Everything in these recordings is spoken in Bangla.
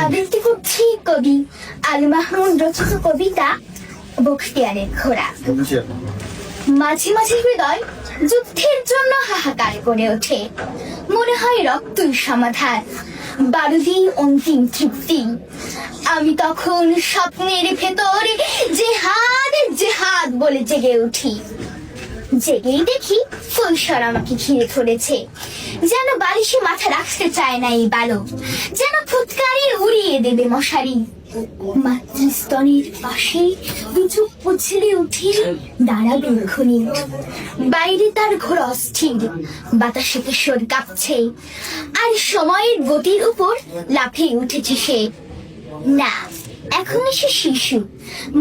আবৃত্তি করছি কবি আলী মাহমুদ রচিত কবিতা বখতিয়ারের ঘোড়া। মাঝে মাঝে হৃদয় যুদ্ধের জন্য হাহাকার করে ওঠে, মনে হয় রক্তই সমাধান, বারুদই অন্তিম তৃপ্তি। আমি তখন স্বপ্নের ভেতর জেহাদ জেহাদ বলে জেগে উঠি। জেগেই দেখি কৈশোর আমাকে ঘিরে ধরেছে, যেন বালিশে মাথা রাখতে চায় না এই বালক, যেন ফুৎকারে উড়িয়ে দেবে মশারি। মাতৃস্তনের পাশে দুচোখ পছড়ে উঠে দাঁড়াবে এক্ষুনি। বাইরে তার ঘোর অস্থির, বাতাসে কিশোর কাঁপছে, আর সময়ের গতির উপর লাফিয়ে উঠেছে সে। না, এখন সে শিশু,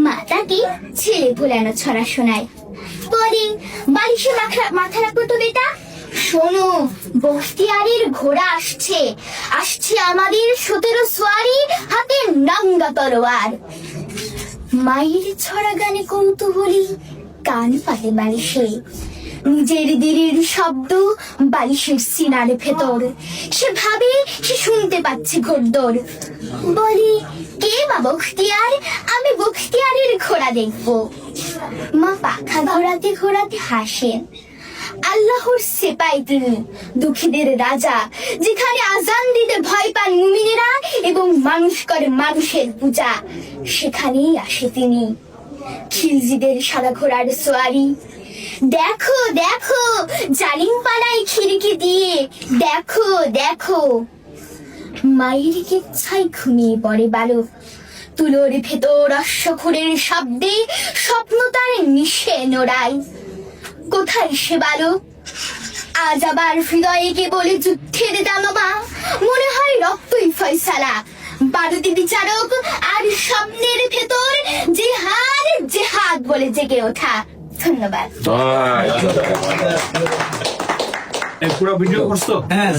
মা তাকে ছেলে ভোলানো ছড়া শোনায়, বলে বালিশে মাথা রাখো তো বেটা, শোনো বখতিয়ারের ঘোড়া আসছে, আসছে আমাদের 17 সোয়ারি, হাতে নাঙ্গা তলোয়ার। মায়ের ছড়া গানে কৌতূহলী কান পাতে বালিশে, নিজের দিদির শব্দ বালিশের সিনার ভেতর। সে ভাবে সে শুনতে পাচ্ছে ঘোড়দৌড়, বলি কে মা বখতিয়ার, আমি বখতিয়ারের ঘোড়া দেখবো। মা পাখা ঘোরাতে ঘোরাতে হাসেন, আল্লাহর সেপাই তিনি, দুঃখীদের রাজা, যেখানে আজান দিতে ভয় পান মুমিনেরা এবং মানুষ করে মানুষের পূজা, সেখানেই আসে তিনি। খিলজিদের সাদা ঘোড়ার সোয়ারি, দেখো দেখো জালিম পালায় খিড়কি দিয়ে, দেখো দেখো। মায়ের কেচ্ছায় ঘুমিয়ে পড়ে বালক, তুলোর ভেতর অশ্বখুরের শব্দে স্বপ্ন তার নিশে নোড়ায়। কোথায় সে বালক? আজ আবার হৃদয়ে কে বলে যুদ্ধের দানবা, মনে হয় রক্তই ফয়সালা, বারুদি বিচারক আর স্বপ্নের ভেতর জেহাদ জেহাদ বলে জেগে ওঠা। ধন্যবাদ। পুরো ভিডিও করছো? হ্যাঁ।